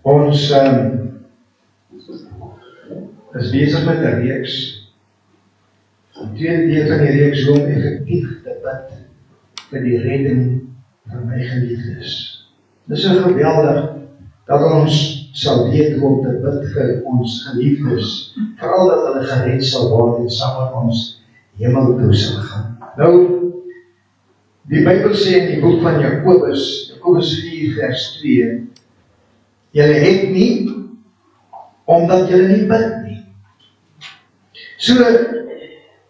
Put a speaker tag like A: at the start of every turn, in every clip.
A: Ons is besig met 'n reeks. Die tweede deel van die reeks hoe om effektief te bid vir die redding van my geliefdes. Dit is so geweldig dat ons sal weet hoe om te bid vir ons geliefdes, veral dat hulle gered sal word en saam met ons hemel toe sal gaan. Nou, die Bybel sê in die boek van Jakobus 4 vers 2, julle het nie, omdat julle nie bid nie. So,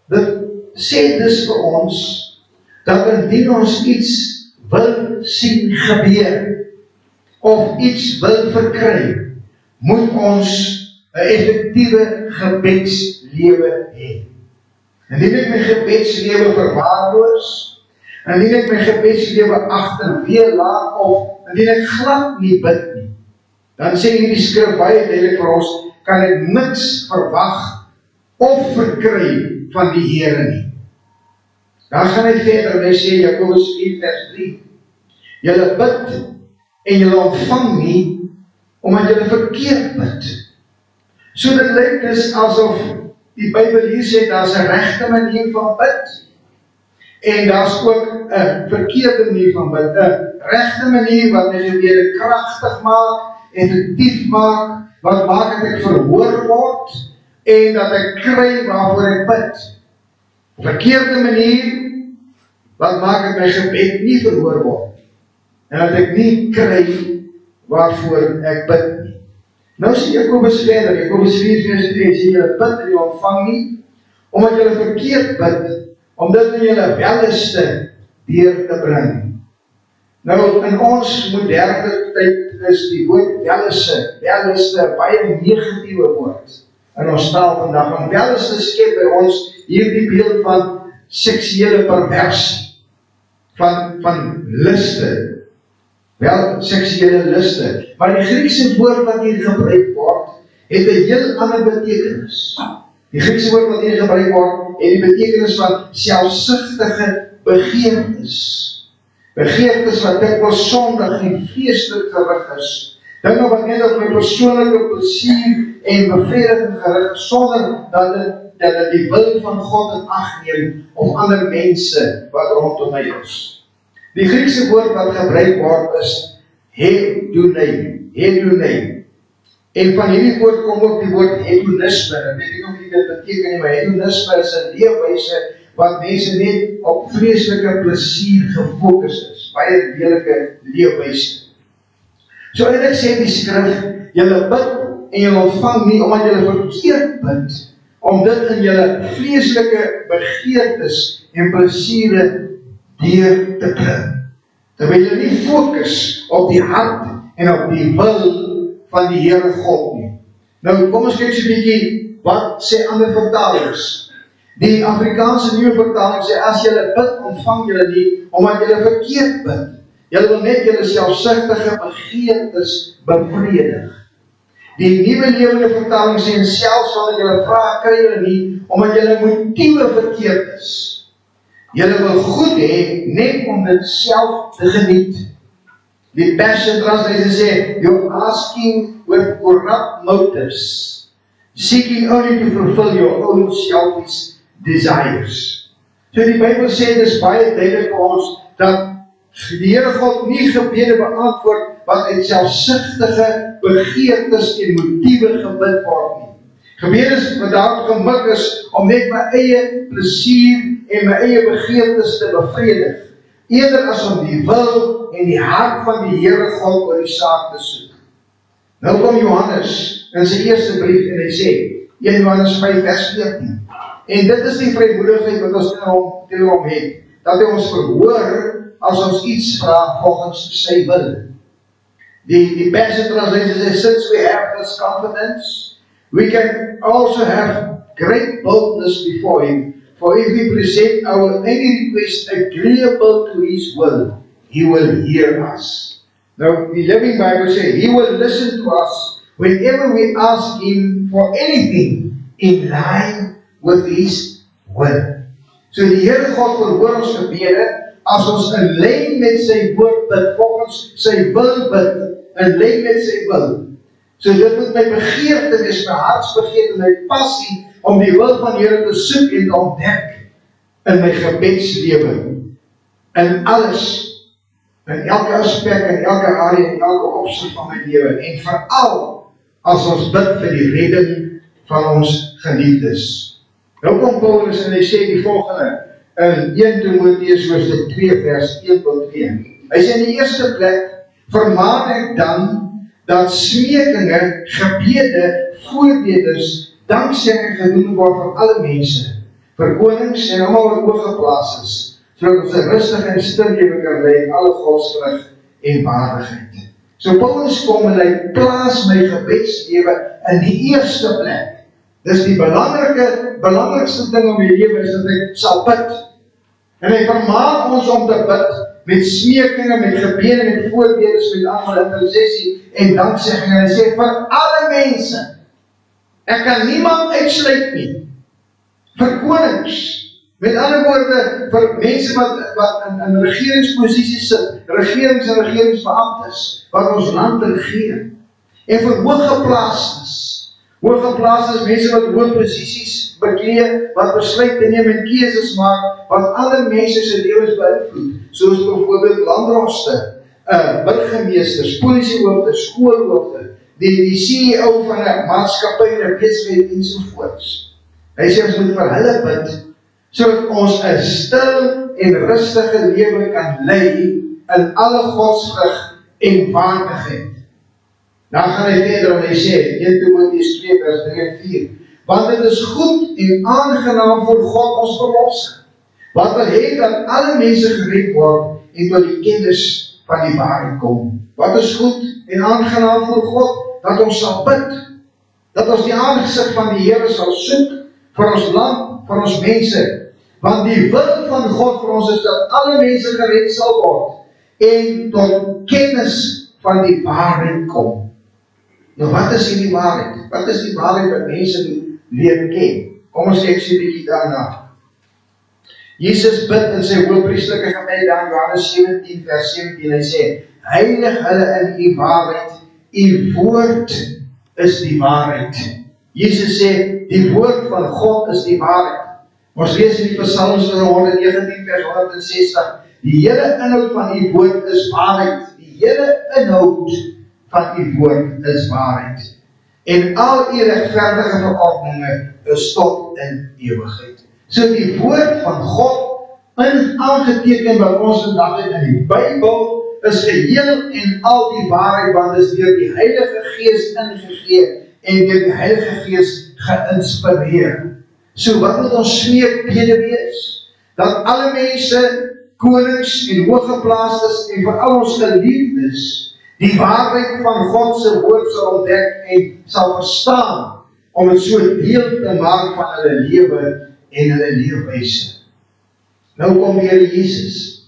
A: dit sê dus vir ons, dat indien ons iets wil sien gebeur, of iets wil verkry, moet ons 'n effektiewe gebedslewe hê. Indien ek my gebedslewe verwaarloos, indien ek my gebedslewe agterweë laat, of indien ek glad nie bid nie, dan sê hierdie skrif baie duidelik vir ons, kan ek niks verwag of verkry van die Here nie. Dan gaan hy verder, hy sê Jakobus 4 vers 3, julle bid en julle ontvang nie, omdat julle verkeerd bid. So dit lyk dus asof die Bybel hier sê, daar is 'n regte manier van bid, en daar is ook 'n verkeerde manier van bid, 'n regte manier wat my gebede kragtig maak, effektief maak, wat maak dat ek verhoor word, en dat ek kry waarvoor ek bid. Verkeerde manier, wat maak dat my gebed nie verhoor word, en dat ek nie kry waarvoor ek bid nie. Nou sê Jakobus verder, Jakobus 4 vers 3, sê julle bid en julle ontvang nie, omdat julle verkeerd bid, om dit in julle welliste deur te bring. Nou, in ons moderne tyd is die woord welliste baie negatiewe woord in ons taal vandag. En welliste skep by ons hierdie beeld van seksuele perversie, van liste. Wel, seksuele liste. Maar die Griekse woord wat hier gebruik word, het 'n heel ander betekenis. Die Griekse woord wat hier gebruik word, het die betekenis van selfsugtige begeertes. Begeertes wat dikwels sondig en geestelik gerig is. Dinge wat net op my persoonlike plesier en bevrediging gerig is, sonder dat dit die wil van God in ag neem om ander mense wat rondom my is. Die Griekse woord wat gebruik word is hedonei. En van hierdie woord kom ook die woord hedonisme. Ek weet nie of dit beteken nie, maar hedonisme is 'n leefwyse wat mense net op vreeslike plesier gefokus is. Baie lelike leefwyse. So eintlik sê die skrif, julle bid en julle ontvang nie, omdat julle verkeerd bid, om dit in julle vleeslike begeertes en plesiere deur te bring. Terwyl jy nie fokus op die hart en op die wil van die Here God nie. Nou, kom ons kyk so 'n bietjie, wat sê ander vertalings? Die Afrikaanse nuwe vertaling sê, as julle bid, ontvang julle nie, omdat julle verkeerd bid. Julle wil net julle selfsugtige begeertes bevredig. Die nuwe lewende vertaling sê, selfs wanneer julle vra, kry julle nie, omdat julle motiewe verkeerd is. Julle wil goed hê, net om dit self te geniet. Die Passion Translation sê, you're asking with corrupt motives, seeking only to fulfill your own selfish desires. So die Bybel sê, dis baie duidelik vir ons, dat die Here God nie gebede beantwoord, wat uit selfsugtige begeertes en motiewe gebid word nie. Gebedes wat daarop gemik is, om net my eie plesier en my eie begeertes te bevredig, eerder as om die wil en die hart van die Here God oor die saak te soek. Nou kom Johannes in sy eerste brief en hy sê, 1 Johannes 5 vers 14, en dit is die vrymoedigheid wat ons teenoor hom het, dat hy ons verhoor as ons iets vra volgens sy wil. Die Passion Translation sê, since we have this confidence, we can also have great boldness before him, for if we present our any request agreeable to his will, he will hear us. Now, the Living Bible says, he will listen to us whenever we ask him for anything in line with his will. So die Here God verhoor ons gebede, as ons in lyn met sy woord bid, volgens sy wil bid, in lyn met sy wil, So dit moet my begeerte wees, my hartsbegeerte, my passie, om die wil van die Here te soek en te ontdek in my gebedslewe, in alles, in elke aspek, in elke area, in elke opsig van my lewe, en veral as ons bid vir die redding van ons geliefdes. Nou kom Paulus en hy sê die volgende, in 1 Timoteus hoofstuk 2 vers 1 tot 2. Hy sê in die eerste plek, vermaan ek dan, dat smekinge, gebede, voorbeders, danksegging gedoen word vir alle mense, vir konings en almal wat hooggeplaas is, sodat ons 'n rustige en stil lewe kan lei in alle godsvrug en waardigheid. So Paulus kom en hy plaas my gebedslewe in die eerste plek. Dis die belangrikste ding om die lewe is dat ek sal bid. En hy vermaan ons om te bid met smekinge, met gebede, met voorbedes, met ander intersessie en danksegging. En hy sê vir alle mense. Ek kan niemand uitsluit nie. Vir konings. Met ander woorde, vir mense wat in regeringsposisies sit, regerings en regeringsbeamptes, wat ons land regeer. En vir hooggeplaastes. Hooggeplaastes mense wat hoë posisies beklee, wat besluite neem en keuses maak, wat alle mense se lewens beïnvloed, soos byvoorbeeld landdroste, burgemeesters, polisiehoofde, skoolhoofde, die CEO van 'n maatskappy en 'n besigheid ensovoorts. Hy sê ons moet vir hulle bid, sodat ons 'n stil en rustige lewe kan lei in alle godsvrug en waardigheid. Dan gaan hy verder en hy sê, 1 Timoteus 2 vers 3 en 4, want dit is goed en aangenaam vir God ons verlosser, wat wil hê dat alle mense gered word en tot die kennis van die waarheid kom. Wat is goed en aangenaam vir God? Dat ons sal bid, dat ons die aangesig van die Here sal soek vir ons land, vir ons mense, want die wil van God vir ons is dat alle mense gered sal word en tot kennis van die waarheid kom. Nou wat is hierdie waarheid? Wat is die waarheid wat mense moet leer ken? Kom ons kyk so 'n bietjie daarna. Jesus bid in sy hoëpriesterlike gebed dan Johannes 17 vers 17. Hy sê, heilig hulle in u waarheid, u woord is die waarheid. Jesus sê, die woord van God is die waarheid. Ons lees in die Psalms 119 vers 160, die hele inhoud van u woord is waarheid. Die hele inhoud van u woord is waarheid. En al u regverdige verordeninge is tot in ewigheid. So die woord van God, aangeteken by ons vandag in die Bybel, is geheel en al die waarheid, want is deur die Heilige Gees ingegee en deur die Heilige Gees geïnspireer. So wat moet ons smeekbede wees? Dat alle mense, konings en hooggeplaastes en veral ons geliefdes, die waarheid van God se woord sal ontdek en sal verstaan, om het so deel te maak van hulle lewe en hulle leefwyse. Nou kom die Here Jesus,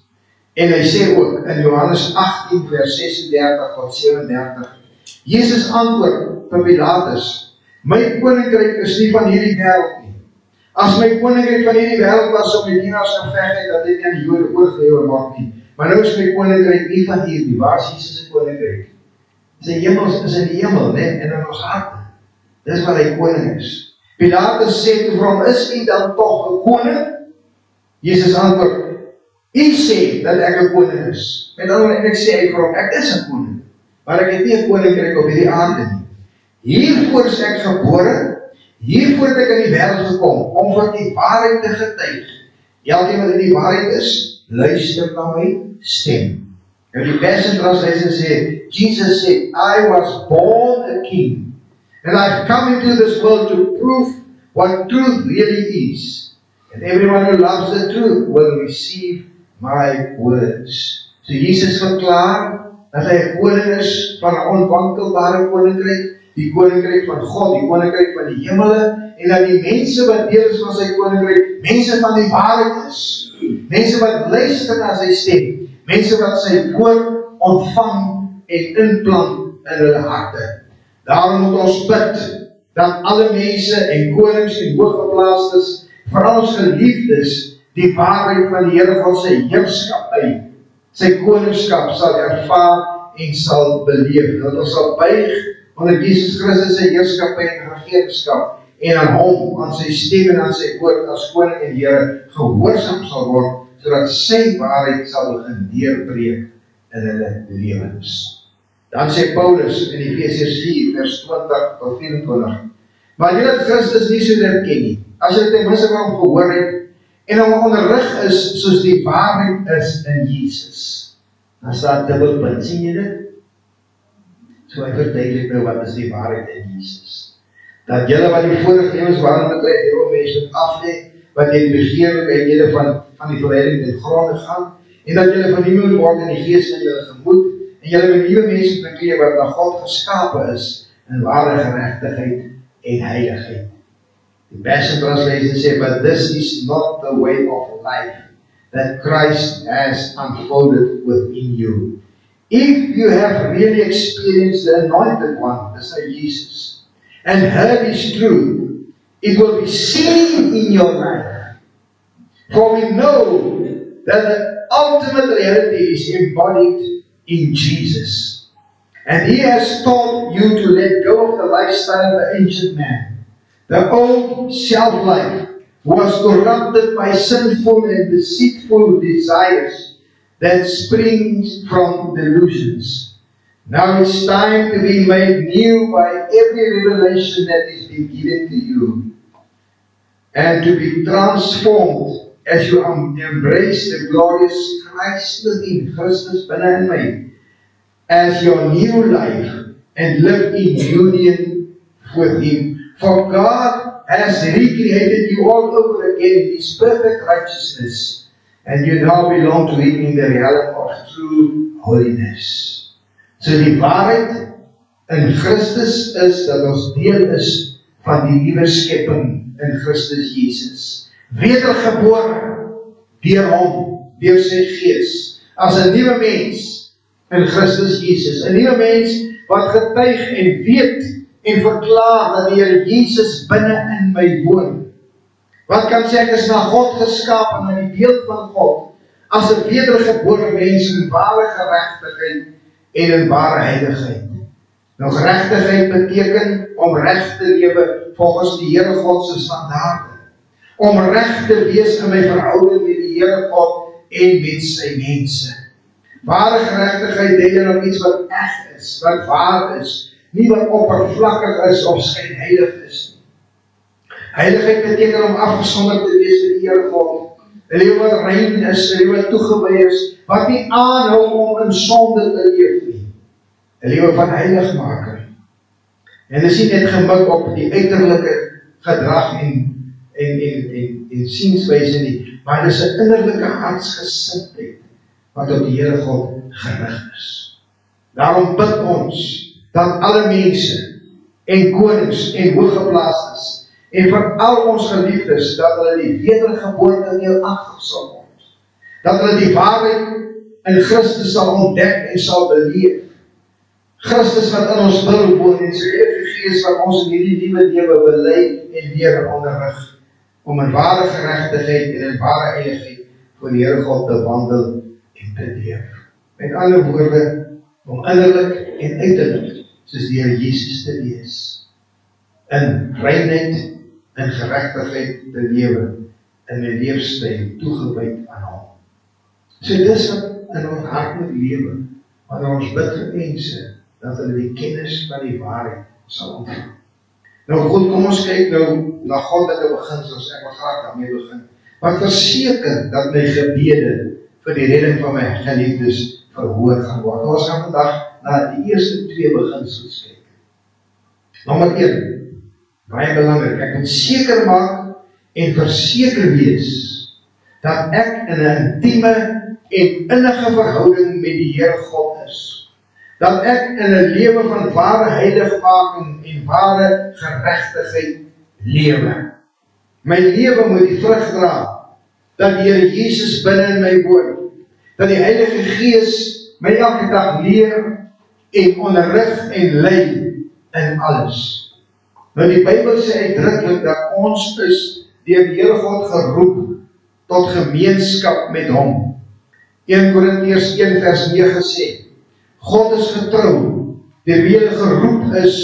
A: en hy sê ook in Johannes 18 vers 36 tot 37, Jesus antwoord vir Pilatus, my koninkryk is nie van hierdie wêreld nie. As my koninkryk van hierdie wêreld was, sou my dienaars geveg het dat dit aan die Jode oorgelewer word nie. Maar nou is my koninkryk nie van hierdie. Waar is Jesus se koninkryk? Sy hemel is in die hemel, net en in ons harte. Dis waar hy koning is. Pilatus sê toe vir hom, is u dan tog 'n koning? Jesus antwoord, u sê dat ek 'n koning is. En dan ek sê hy vir hom, ek is 'n koning, maar ek het nie 'n koninkryk op hierdie aarde nie. Hiervoor is ek gebore, hiervoor het ek in die wêreld gekom, om vir die waarheid te getuig. Elkeen wat in die waarheid is, luister na my stem. En die Passion Translation sê, Jesus said, I was born a king, and I've come into this world to prove what truth really is. And everyone who loves the truth will receive my words. So Jesus verklaar dat hy 'n koning is van 'n onwankelbare koninkryk, die koninkryk van God, die koninkryk van die hemele, en dat die mense wat deel is van sy koninkryk, mense van die waarheid is, mense wat luister na sy stem, mense wat sy woord ontvang en inplant in hulle harte. Daarom moet ons bid, dat alle mense en konings en hooggeplaastes, veral ons geliefdes, die waarheid van die Here van sy heerskappy, sy koningskap sal ervaar en sal beleef, dat ons sal buig onder Jesus Christus se heerskappy en regeringsskap, en aan hom, aan sy stem en aan sy woord as koning en Here gehoorsaam sal word, sodat sy waarheid sal begin deurbreek in hulle lewens. Dan sê Paulus in Efesiërs 4 vers 20 tot 24, maar julle het Christus nie so leer ken nie, as julle ten minste van hom gehoor het, en hom onderrig is soos die waarheid is in Jesus. Dan staat dubbelpunt, sien jy dit? So hy verduidelik nou wat is die waarheid in Jesus. Dat julle wat die vorige lewens waarin betrek, die ou mens moet aflê, wat die begeerlikheid julle van die verleiding ten gronde gaan, en dat julle vernuwe word in die gees in julle gemoed, en julle met nuwe mense bekleed wat na God geskape is, in ware geregtigheid en heiligheid. The Passion Translation sê, but this is not the way of life that Christ has unfolded within you. If you have really experienced the Anointed One, that's Jesus, and heard His truth, it will be seen in your life. For we know that the ultimate reality is embodied in Jesus. And He has taught you to let go of the lifestyle of the ancient man. The old self-life was corrupted by sinful and deceitful desires that springs from delusions. Now it's time to be made new by every revelation that is being given to you, and to be transformed as you embrace the glorious Christ within, Christus binne in my, as your new life, and live in union with Him. For God has recreated you all over again in His perfect righteousness, and you now belong to Him in the realm of true holiness. So die waarheid in Christus is dat ons deel is van die nuwe skepping in Christus Jesus. Wedergebore deur hom, deur sy gees, as 'n nuwe mens in Christus Jesus. 'n Nuwe mens wat getuig en weet en verklaar dat die Here Jesus binne in my woon. Wat kan sê ek is na God geskaap en in die beeld van God, as 'n wedergebore mens in ware geregtigheid en in ware heiligheid. Nou geregtigheid beteken om reg te lewe volgens die Here God se standaarde. Om reg te wees in my verhouding met die Here God en met sy mense. Ware geregtigheid deel op iets wat reg is, wat waar is, nie wat oppervlakkig is of skynheilig is nie. Heiligheid beteken om afgesonder te wees vir die Here God. 'n lewe wat rein is, 'n lewe wat toegewy is, wat nie aanhou om in sonde te leef nie. 'n lewe van heiligmaking. En dit is nie net gemik op die uiterlike gedrag en sienswyse nie, maar dit is 'n innerlike hartsgesindheid wat op die Here God gerig is. Daarom bid ons dat alle mense en konings en hooggeplaastes en vir al ons geliefdes, dat hulle die wedergeboorte deelagtig sal word. Dat hulle die waarheid in Christus sal ontdek en sal beleef. Christus wat in ons wil woon en sy Heilige Gees wat ons in hierdie nuwe lewe belei en leer onderrig, om in ware geregtigheid en in ware heiligheid voor die Here God te wandel en te leef. Met ander woorde, om innerlik en uiterlik soos die Here Jesus te wees, in reinheid en geregtigheid te lewe, in 'n leefstyl toegewyd aan hom. So dis wat in ons hart moet lewe, wanneer ons bid vir mense, dat hulle die kennis van die waarheid sal ontvang. Nou goed, kom ons kyk nou na goddelike beginsels, ek wil graag daarmee begin, wat verseker dat my gebede vir die redding van my geliefdes verhoor gaan word. Ons gaan vandag na die eerste 2 beginsels kyk. Nommer 1, baie belangrik, ek moet seker maak en verseker wees dat ek in 'n intieme en innige verhouding met die Here God is. Dat ek in 'n lewe van ware heiligmaking en ware geregtigheid lewe. My lewe moet die vrug dra dat die Here Jesus binne in my woon. Dat die Heilige Gees my elke dag leer en onderrig en lei in alles. Nou die Bybel sê uitdruklik dat ons is deur die Here God geroep tot gemeenskap met hom. 1 Korintiërs 1 vers 9 sê, God is getrou, deur wie hulle geroep is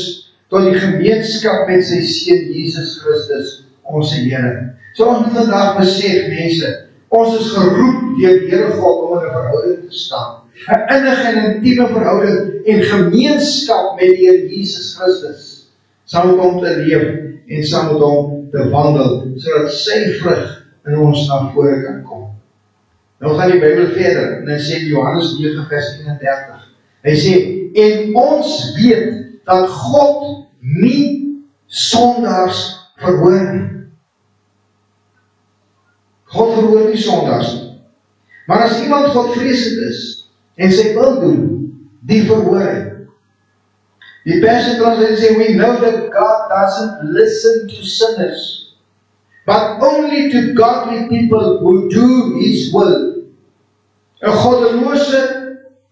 A: tot die gemeenskap met sy Seun Jesus Christus, ons Here. So ons moet vandag besef, mense, ons is geroep deur die Here God om in 'n verhouding te staan. 'n Innige en intieme verhouding en gemeenskap met die Here Jesus Christus, saam met hom te leef en saam met hom te wandel, sodat sy vrug in ons na vore kan kom. Nou gaan die Bybel verder, en hy sê in Johannes 9 vers 31, hy sê, en ons weet dat God nie sondaars verhoor nie. God verhoor nie sondaars nie. Maar as iemand godvreesend is, en sy wil doen, die verhoor hy. Die Passion Translation sê, we know that God doesn't listen to sinners, but only to godly people who do His will. 'n goddelose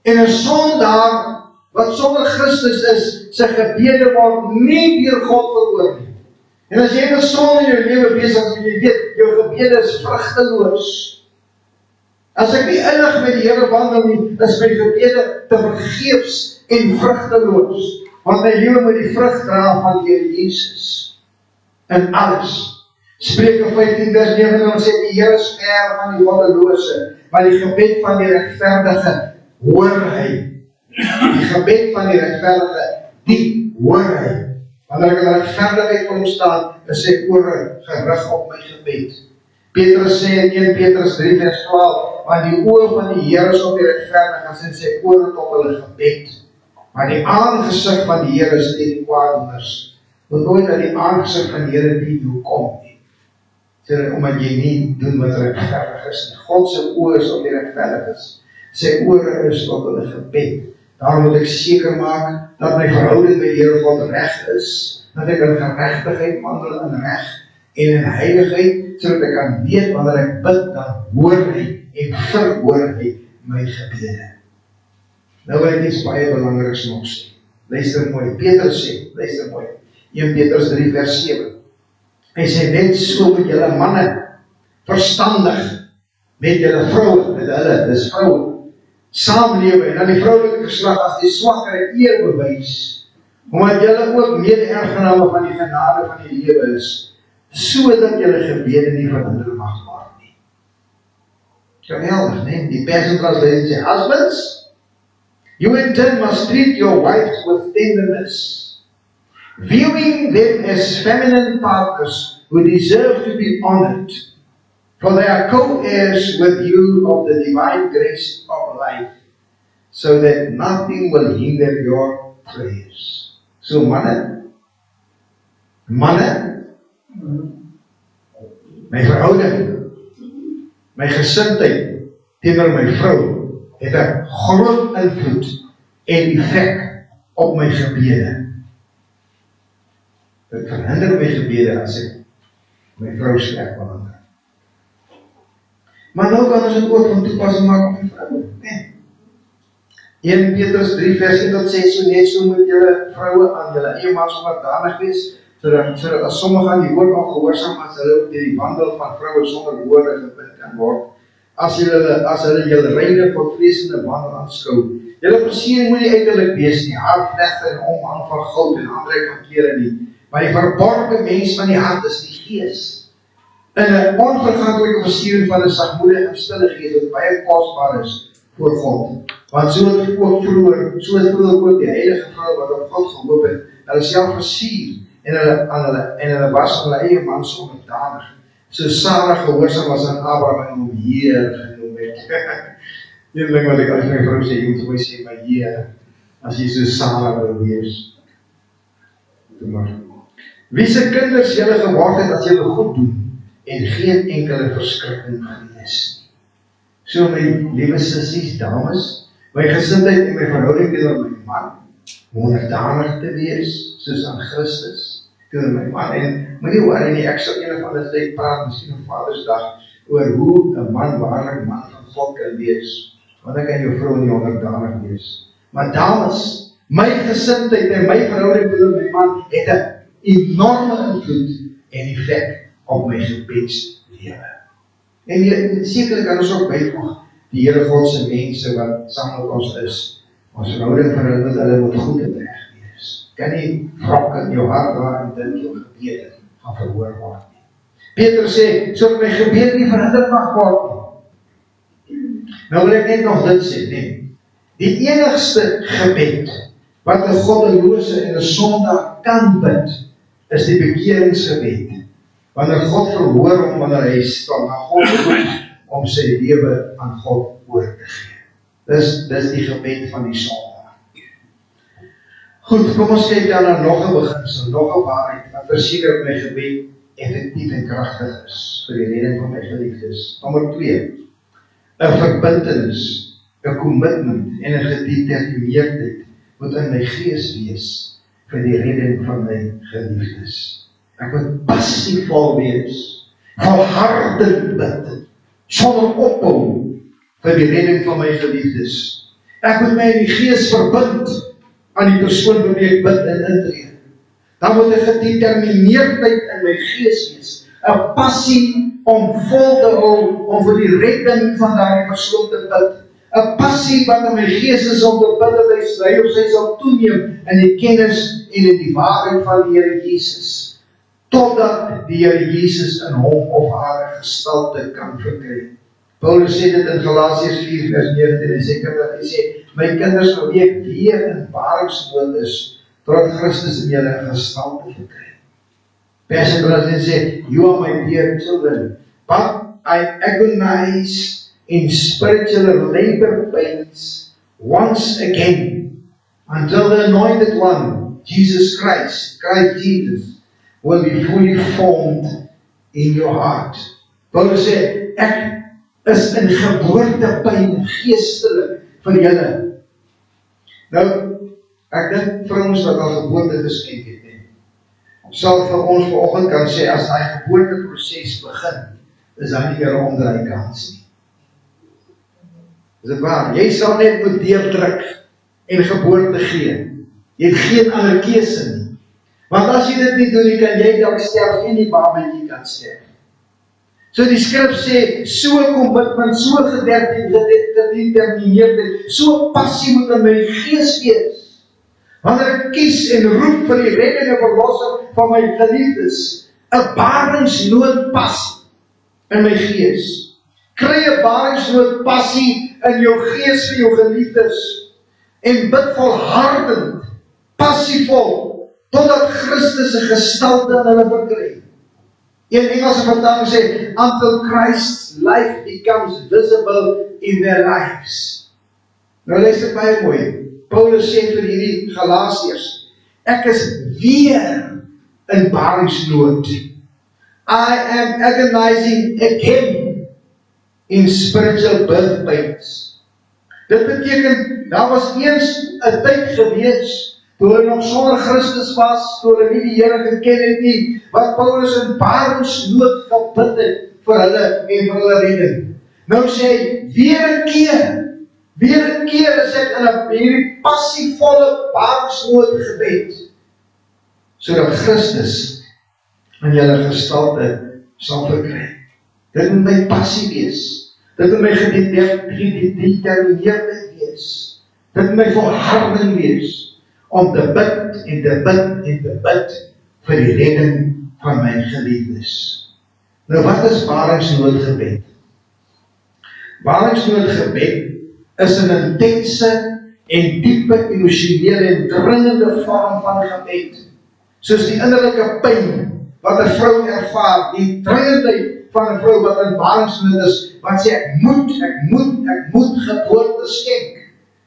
A: en 'n sondaar wat sonder Christus is, sy gebede word nie deur God verhoor nie. En as jy met sonde in jou lewe besig is, jy weet, jou gebede is vrugteloos. As ek nie innig met die Here wandel nie, is my gebede te vergeefs en vrugteloos, want my lewe moet die vrug dra van die Here Jesus. In alles. Spreuke 15 vers 9 sê, die Here is ver van die goddelose, maar die gebed van die regverdige hoor hy. Die gebed van die regverdige, die hoor hy. Wanneer ek in regverdigheid voor hom staan, is sy ore gerig op my gebed. Petrus sê in 1 Petrus 3 vers 12, want die oë van die Here is op die regverdiges en sy ore tot hulle gebed. Maar die aangesig van die Here is teen die kwaaddoeners. Moet nooit dat die aangesig van die Here nie toe kom nie. Sê omdat jy nie doen wat regverdig is nie. God se oë is op die regverdiges. Sy ore is op hulle gebed. Daarom moet ek seker maak dat my verhouding met die Here God reg is, dat ek in geregtigheid wandel in reg en in heiligheid, sodat ek kan weet wanneer ek bid, dan hoor hy en verhoor hy my gebede. Nou wil ek iets baie belangriks nog sê. Luister mooi, Petrus sê, luister mooi, 1 Petrus 3 vers 7. Hy sê, net so met julle manne, verstandig, met julle vroue, met hulle, dis vroue, saamlewe en aan die vroulike geslag as die swakkere eer bewys, omdat julle ook mede-erfgename van die genade van die lewe is, sodat julle gebede nie verhinder mag word nie. Geweldig, nee? Die Passion Translation sê, husbands, you in turn must treat your wives with tenderness, viewing them as feminine partners who deserve to be honored, for they are co-heirs with you of the divine grace of life, so that nothing will hinder your prayers. So manne, my verhouding, my gesindheid teenoor my vrou, het 'n groot invloed en effek op my gebede. Dit verhinder my gebede as ek my vrou sleg behandel. Maar nou kan ons dit ook van toepassing maak op die vroue. Nee. 1 Petrus 3 vers 1 dat sê, so net so moet julle vroue aan julle eie mans onderdanig wees, sodat as sommige aan die woord al gehoorsaam as hulle deur die wandel van vroue sonder woorde gebind kan word, as hulle julle reine godvreesende wandel aanskou. Julle versiering moet nie uiterlik wees nie, haarvlegte en omhang van goud en aandryk van klere nie, maar die verborgde mens van die hart is die gees. In 'n onverganklike versiering van 'n sagmoedige en stille gees wat baie kosbaar is voor God. Want so het ook vroeër ook die heilige vrou wat op God gehoop het, hulle self versier en hulle was hulle eie mans onderdanig. So Sarah gehoorsaam was aan Abraham en hom Heer genoem het. Een ding wat ek as my vrou sê, jy moet vir my sê my Heer, as jy so Sarah wil wees. Wie se kinders julle geword het as julle goed doen en geen enkele verskrikking vrees nie. So my liewe sissies, dames, my gesindheid en my verhouding teenoor my man, onderdanig te wees, soos aan Christus, teenoor my man, en moenie worry nie, ek sal een of ander tyd praat, miskien op Vadersdag, oor hoe 'n man waarlik man van God kan wees, want ek kan jou vrou nie onderdanig wees. Maar dames, my gesindheid en my verhouding teenoor my man, het 'n enorme invloed en effek op my gebedslewe. En sekerlik kan ons ook byvoeg, die Here God se mense wat saam met ons is, ons verhouding met hulle moet goed en reg kan nie wrok in jou hart dra en dink jou gebede gaan verhoor word nie. Petrus sê, sodat my gebed nie verhinder mag word nie. Nou wil ek net nog dit sê, nee. Die enigste gebed wat 'n goddelose en 'n sondaar kan bid, is die bekeringsgebed. Wanneer God verhoor hom, wanneer hy staan na God roep om sy lewe aan God oor te gee. Dis die gebed van die sondaar. Goed, kom ons kyk dan na nog 'n beginsel, nog 'n waarheid, wat verseker my gebed effektief en kragtig is vir die redding van my geliefdes. Nommer 2, 'n verbintenis, 'n commitment en 'n gedetermineerdheid moet in my gees wees vir die redding van my geliefdes. Ek moet passievol wees, volhardend bid, sonder ophou vir die redding van my geliefdes. Ek moet my in die gees verbind aan die persoon waarmee ek bid en intree. Dan moet 'n gedetermineerdheid in my gees wees, 'n passie om vol te hou om vir die redding van daardie persoon te bid. 'n passie wat in my gees is om te bid dat hy of sy sal toeneem in die kennis en in die waarheid van die Here Jesus, totdat die Here Jesus in hom of haar gestalte kan verkry. Paulus sê dit in Galasiërs 4 vers 19, en hy sê, my kinders, nou wie ek weer in baringsnood is, totdat Christus in julle gestalte verkry. Vers 13 sê, you are my dear children, but I agonize in spiritual labor pains once again until the anointed one, Jesus Christ will be fully formed in your heart. Paulus sê, ek is in geboortepyn geestelik vir julle. Nou, ek dink vir ons wat al geboorte geskenk het, sal vir ons vanoggend kan sê, as die geboorteproses begin, is daar nie meer 'n omdraai kans nie. Is dit waar? Jy sal net moet deurdruk en geboorte gee. Jy het geen ander keuse nie. Want as jy dit nie doen, kan jy dalk sterf en die babatjie kan sterf. So die skrif sê, so 'n commitment, so gedetermineerd, so passie moet in my gees wees. Wanneer ek kies en roep vir die redding en verlossing van my geliefdes, 'n baringsnood passie in my gees. Kry 'n baringsnood passie in jou gees vir jou geliefdes en bid volhardend, passievol, totdat Christus se gestalte in hulle verkry. Een Engelse vertaling sê, until Christ's life becomes visible in their lives. Nou luister baie mooi. Paulus sê vir hierdie Galasiërs, ek is weer in baringsnood. I am agonizing again in spiritual birth pains. Dit beteken, daar was eens 'n tyd gewees, toe hulle nog sonder Christus was, toe hulle nie die Here geken het nie, wat Paulus in baringsnood gebid het vir hulle en vir hulle redding. Nou sê hy, weer 'n keer is ek in hierdie passievolle baringsnood gebed, sodat Christus in julle gestalte sal verkry. Dit moet my passie wees. Dit moet my gedetermineerdheid wees. Dit moet my volharding wees om te bid en te bid en te bid vir die redding van my geliefdes. Nou wat is baringsnoodgebed? Baringsnoodgebed is 'n intense en diepe emosionele en dringende vorm van gebed. Soos die innerlike pyn wat 'n vrou ervaar, die dringendheid van 'n vrou wat in baringsnood is, wat sê ek moet geboorte skenk.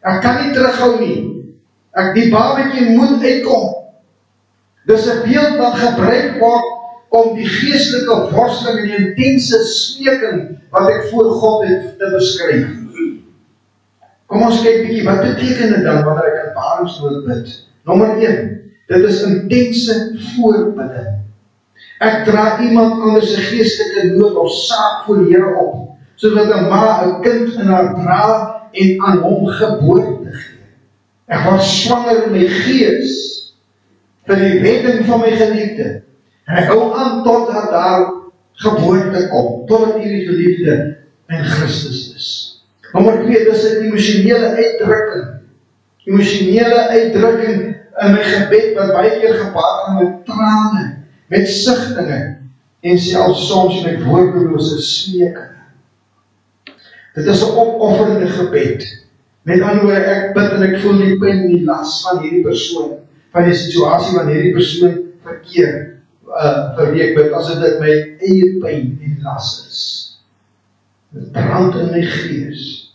A: Ek kan nie terughou nie. Die babatjie moet uitkom. Dis 'n beeld wat gebruik word om die geestelike worsteling en die intense smeking wat ek voor God het te beskryf. Kom ons kyk bietjie, wat beteken dit dan wanneer ek in baringsnood bid? Nommer 1, dit is intense voorbidding. Ek dra iemand anders se geestelike nood of saak voor die Here op, sodat 'n ma 'n kind in haar dra en aan hom geboorte gee. Ek word swanger in my gees vir die redding van my geliefde. En ek hou aan totdat daar geboorte kom, totdat hierdie geliefde in Christus is. Nommer 2, dis 'n emosionele uitdrukking. in my gebed wat baie keer gepaard gaan met trane, met sigtinge, en selfs soms met woordelose smeekinge. Dit is 'n opofferende gebed. Met ander woorde, ek bid en ek voel die pyn en die las van hierdie persoon, van die situasie waarin hierdie persoon verkeer, vir wie ek bid, as dit my eie pyn en las is. Dit brand in my gees.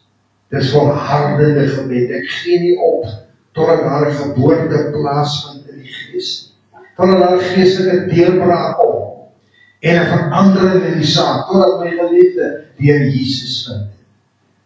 A: Dit is volhardende gebed. Ek gee nie op totdat daar 'n geboorte plaasvind in die gees. Totdat daar 'n geestelike deurbraak kom en 'n verandering in die saak, totdat my geliefde deur Jesus vind.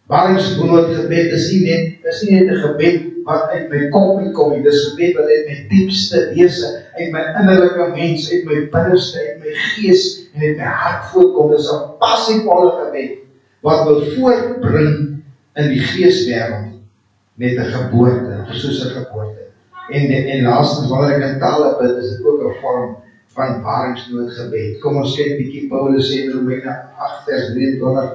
A: Baringsbrood gebed is nie net 'n gebed wat uit my kop uitkom nie, dis gebed wat uit my diepste wese, uit my innerlike mens, uit my binneste, uit my gees en uit my hart voorkom. Dis 'n passievolle gebed wat wil voortbring in die geeswêreld met 'n geboorte, of soos 'n geboorte. En laastens, wanneer ek in tale bid, is dit ook 'n vorm van baringsnoodgebed. Kom ons kyk bietjie Paulus sê in Romeine 8 vers 23,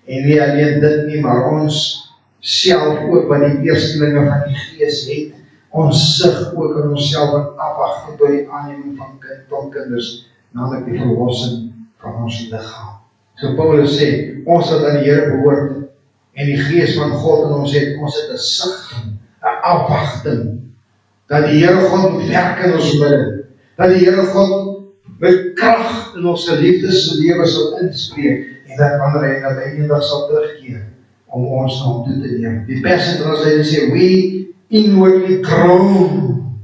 A: en nie alleen dit nie, maar ons self ook wat die eerstelinge van die gees het, ons sig ook in onsself in afwagting tot die aanneming van kinders, naamlik die verlossing van ons liggaam. So Paulus sê, ons wat aan die Here behoort, en die gees van God in ons het 'n sigting, 'n afwagting, dat die Here God moet werk in ons midde, dat die Here God met krag in ons liefdeslewe sal inspreek, en dat wanneer hy eendag sal terugkeer, om ons na hom toe te neem. Die Passion Translation sê, we inwardly groan,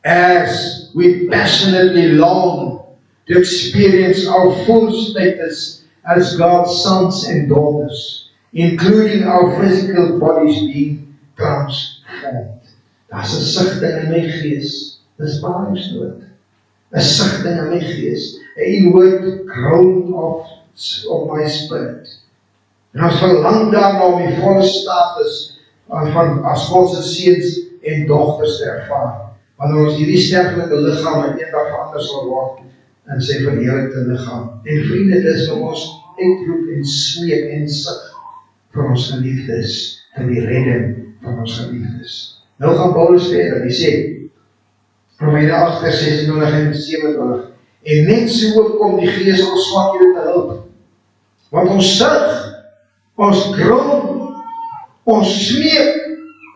A: as we passionately long to experience our full status as God's sons and daughters, including our physical bodies being transformed. Daar's 'n sigting in my gees, dis baringsnood. 'n sigting in my gees, 'n inward groan of my spirit. En ons verlang daarna om die volle status van as God se seuns en dogters te ervaar, wanneer ons hierdie sterflike liggaam eendag verander sal word in sy verheerlikte liggaam. En vriende, dis wat ons uitroep en smeek en sug vir ons geliefdes, vir die redding van ons geliefdes. Nou gaan Paulus verder, hy sê, Romeine 8 vers 26 en 27, en net so kom die Gees ons swakhede te hulp, want ons sug, ons groan, ons smeek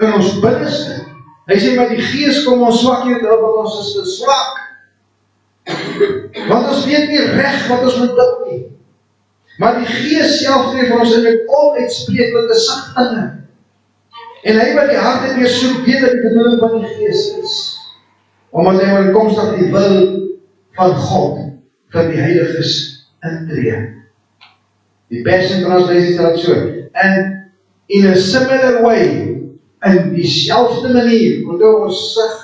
A: in ons binneste. Hy sê, maar die Gees kom ons swakhede te hulp, want ons is te swak, want ons weet nie reg wat ons moet bid nie. Maar die Gees self tree vir ons in 'n onuitspreeklike sigtinge. En hy wat die harte weer soek, weet dat die bedoeling van die Gees is. Omdat hy ooreenkomstig die wil van God vir die heiliges intree. Die Passion Translation sê dit so. And in a similar way, in dieselfde manier, onthou ons sig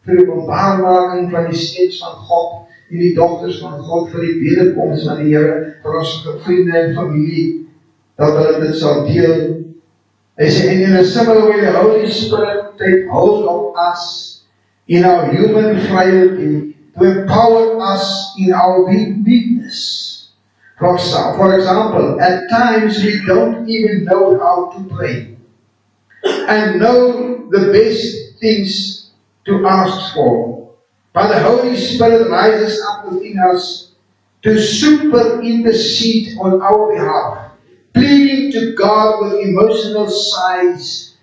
A: vir die openbaarmaking van die seuns van God en die dogters van God, vir die wederkoms van die Here, vir ons vriende en familie, dat hulle dit sal deel. Hy sê, and in a similar way, the Holy Spirit take hold of us in our human frailty to empower us in our weakness. For example, at times we don't even know how to pray and know the best things to ask for. But the Holy Spirit rises up within us to super intercede on our behalf, pleading to God with emotional sighs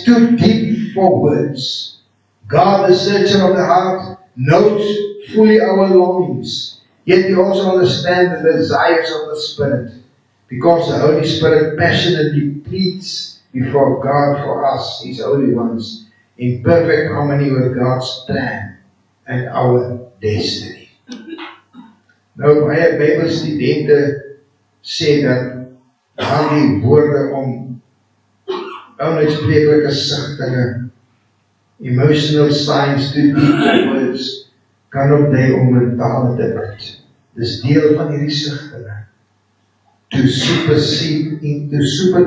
A: too deep for words. God, the searcher of the heart, knows fully our longings, yet He also understands the desires of the Spirit, because the Holy Spirit passionately pleads before God for us, His holy ones, in perfect harmony with God's plan and our destiny. Nou, baie Bybelstudente sê dat die woorde om onuitspreeklike sigtinge, emotional signs to deep words, kan ook dui om mentale te bid. Dis deel van hierdie sigtinge. To super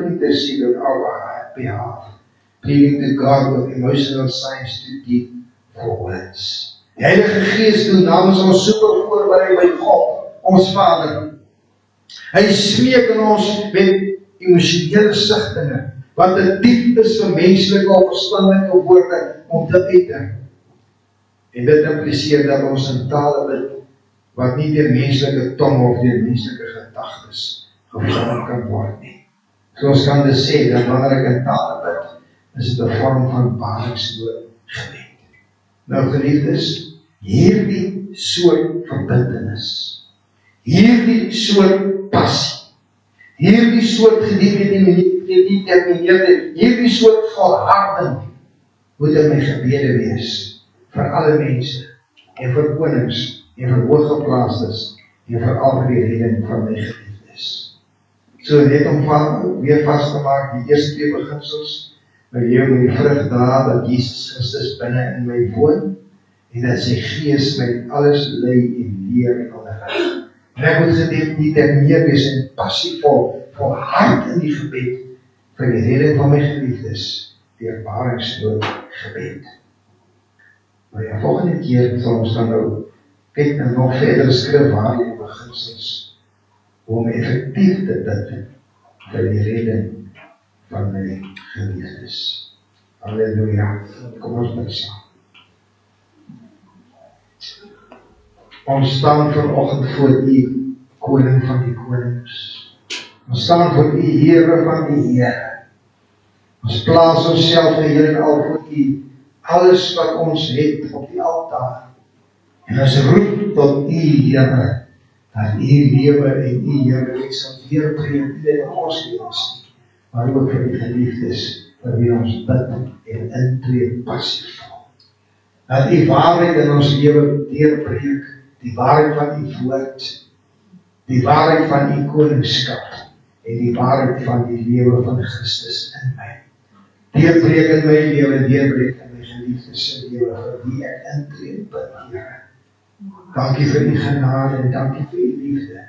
A: intercede on our behalf, pleading to God with emotional signs too deep for words. Die Heilige Gees doen namens ons super voorberei by God, ons Vader. Hy smeek in ons met emosionele sigtinge, wat te diep is vir menslike of verstandelike woorde om te uiter. En dit impliseer dat ons in tale bid, wat nie deur menslike tong of deur menslike gedagtes gevorm kan word nie. So ons kan dus sê, dat wanneer ek in tale bid, is dit 'n vorm van baringsnood gebed. Nou geliefdes, hierdie soort verbintenis, hierdie soort passie, hierdie soort gedetermineerde, hierdie soort volharding, moet in my gebede wees, vir alle mense, en vir konings, en vir hooggeplaastes, en veral vir die redding van my geliefdes. So net om weer vas te maak, die eerste 2 beginsels, my lewe met die vrug dra, dat Jesus Christus binne in my woon, en dat sy gees my alles lei en leer en onderrig. En ek moet gedetermineerd wees en passievol, volhard in die gebed, vir die redding van my geliefdes, deur baringsnood gebed. Maar ja, volgende keer sal ons dan nou kyk na nog verder skrif waar die beginsels om effektief te bid vir die redding van my geliefdes. Halleluja. Kom ons bid saam. Ons staan vanoggend voor U, Koning van die konings. Ons staan voor U, Here van die Here. Ons plaas onsself geheel en al voor U, alles wat ons het op die altaar. En ons roep tot U, Here, dat U lewe en U heerlikheid sal deurbreek, nie in ons lewens nie, maar ook vir die geliefdes, vir wie ons bid en intree passievol. Dat U waarheid in ons lewe deurbreek, die waarheid van U woord, die waarheid van U koningskap, en die waarheid van die lewe van Christus in my. Deurbreek in my lewe, deurbreek in my geliefdes se lewe, vir wie ek intree en bid, Here. Dankie vir U genade en dankie vir U liefde.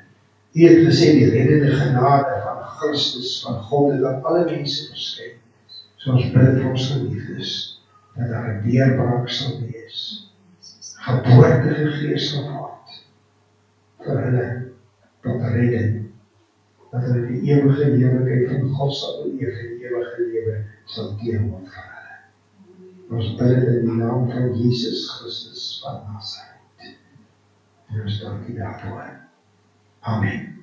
A: U het gesê die reddende genade van Christus, van God, het aan alle mense verskyn. So ons bid vir ons geliefdes, dat daar 'n deurbraak sal wees, geboorte gegee sal word, vir hulle tot redding, dat hulle die ewige heerlikheid van God sal beleef en die ewige lewe sal deel word vir hulle. Ons bid dit in die naam van Jesus Christus van Nazareth. En ons dank U daarvoor. Amen.